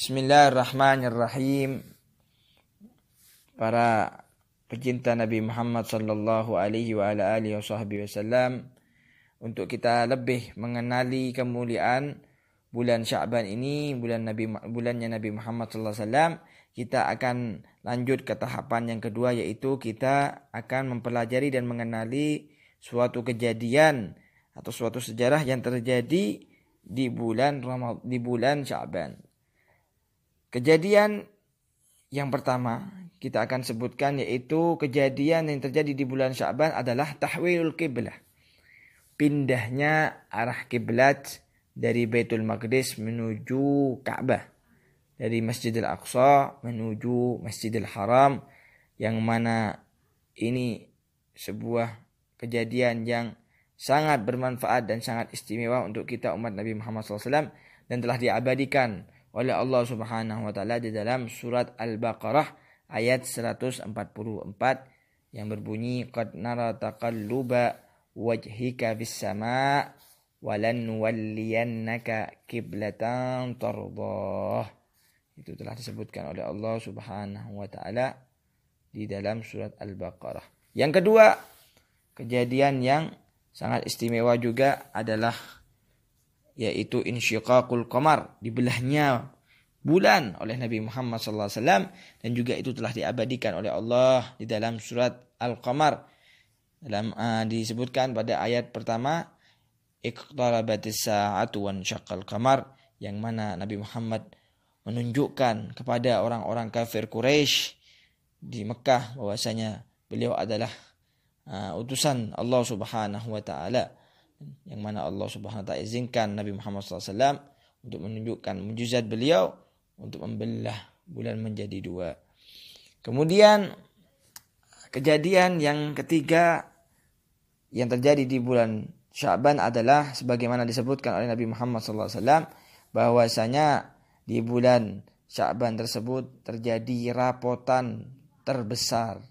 Bismillahirrahmanirrahim. Para pecinta Nabi Muhammad sallallahu alaihi wa ala alihi wasallam, untuk kita lebih mengenali kemuliaan bulan Sya'ban ini, bulannya Nabi Muhammad sallallahu alaihi wasallam, kita akan lanjut ke tahapan yang kedua, yaitu kita akan mempelajari dan mengenali suatu kejadian atau suatu sejarah yang terjadi di bulan Sya'ban. Kejadian yang pertama kita akan sebutkan, yaitu kejadian yang terjadi di bulan Sya'ban adalah tahwilul qiblah. Pindahnya arah kiblat dari Baitul Maqdis menuju Ka'bah, dari Masjidil Aqsa menuju Masjidil Haram, yang mana ini sebuah kejadian yang sangat bermanfaat dan sangat istimewa untuk kita umat Nabi Muhammad SAW, dan telah diabadikan oleh Allah Subhanahu wa taala di dalam surat Al-Baqarah ayat 144 yang berbunyi, qad nara taqalluba wajhika bis sama' walan nuwalliyannaka qiblatan tardah. Itu telah disebutkan oleh Allah Subhanahu wa taala di dalam surat Al-Baqarah. Yang kedua, kejadian yang sangat istimewa juga adalah yaitu insyiqaqul qamar, dibelahnya bulan oleh Nabi Muhammad sallallahu alaihi wasallam, dan juga itu telah diabadikan oleh Allah di dalam surat Al-Qamar. Disebutkan pada ayat pertama, iqtarabatis sa'atu wan syaqqal qamar, yang mana Nabi Muhammad menunjukkan kepada orang-orang kafir Quraisy di Mekah bahwasanya beliau adalah utusan Allah Subhanahu wa taala, yang mana Allah Subhanahu wa taala izinkan Nabi Muhammad SAW untuk menunjukkan mukjizat beliau untuk membelah bulan menjadi dua. Kemudian kejadian yang ketiga yang terjadi di bulan Sya'ban adalah sebagaimana disebutkan oleh Nabi Muhammad SAW, bahwasanya di bulan Sya'ban tersebut terjadi rapotan terbesar,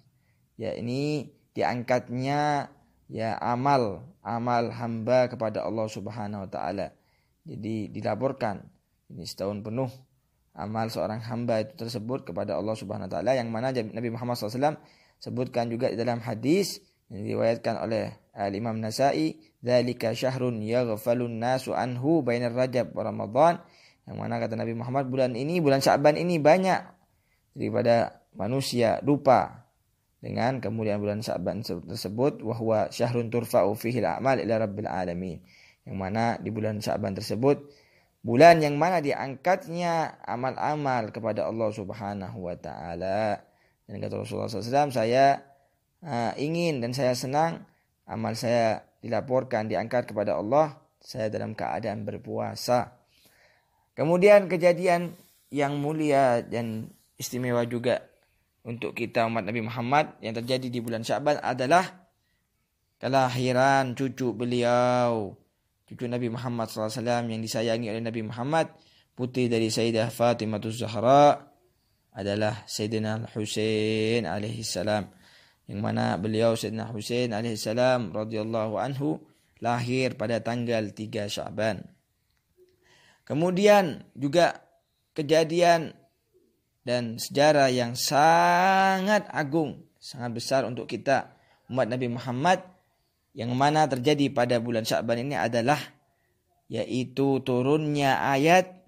yakni diangkatnya amal hamba kepada Allah Subhanahu wa taala. Jadi dilaporkan ini setahun penuh amal seorang hamba itu tersebut kepada Allah Subhanahu wa taala, yang mana Nabi Muhammad SAW sebutkan juga di dalam hadis yang diriwayatkan oleh Al-Imam Nasa'i, dzalika syahrun yaghfalun nasu anhu bainar Rajab wa Ramadan, yang mana kata Nabi Muhammad, bulan Sya'ban ini banyak daripada manusia lupa dengan kemuliaan bulan Sya'ban tersebut, wa huwa syahrun turfa'u fihi al-a'mal ila rabbil alamin, yang mana di bulan Sya'ban tersebut bulan yang mana diangkatnya amal-amal kepada Allah Subhanahu wa taala. Dan kata Rasulullah SAW, saya ingin dan saya senang amal saya dilaporkan diangkat kepada Allah, saya dalam keadaan berpuasa. Kemudian kejadian yang mulia dan istimewa juga untuk kita umat Nabi Muhammad yang terjadi di bulan Sya'ban adalah kelahiran cucu beliau, cucu Nabi Muhammad SAW yang disayangi oleh Nabi Muhammad, putri dari Sayyidah Fatimah Zahra adalah Sayyidina Al-Husain alaihi salam, yang mana beliau Sayyidina Husain alaihi salam radhiyallahu anhu lahir pada tanggal 3 Sya'ban. Kemudian juga kejadian dan sejarah yang sangat agung, sangat besar untuk kita umat Nabi Muhammad, yang mana terjadi pada bulan Sya'ban ini adalah yaitu turunnya ayat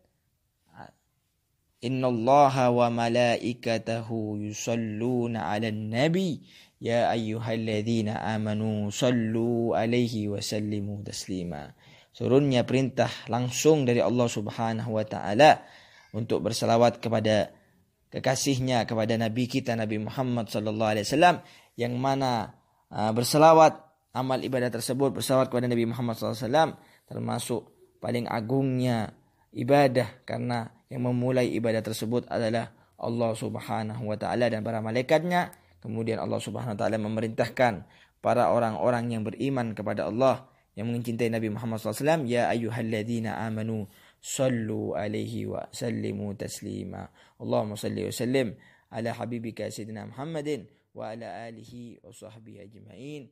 innallaha wa malaikatahu yusalluna 'alan nabi ya ayyuhalladzina amanu sallu 'alaihi wa sallimu taslima. Turunnya perintah langsung dari Allah Subhanahu wa taala untuk berselawat kepada kekasihnya, kepada Nabi kita Nabi Muhammad sallallahu alaihi wasallam, yang mana berselawat, amal ibadah tersebut berselawat kepada Nabi Muhammad sallallahu alaihi wasallam termasuk paling agungnya ibadah, karena yang memulai ibadah tersebut adalah Allah Subhanahu wa taala dan para malaikatnya. Kemudian Allah Subhanahu wa taala memerintahkan para orang-orang yang beriman kepada Allah, yang mencintai Nabi Muhammad sallallahu alaihi wasallam, ya ayyuhalladzina amanu sallu alaihi wa sallimu taslima. Allahumma salli wa sallim ala habibika sayyidina Muhammadin wa ala alihi wa sahbihi ajma'in.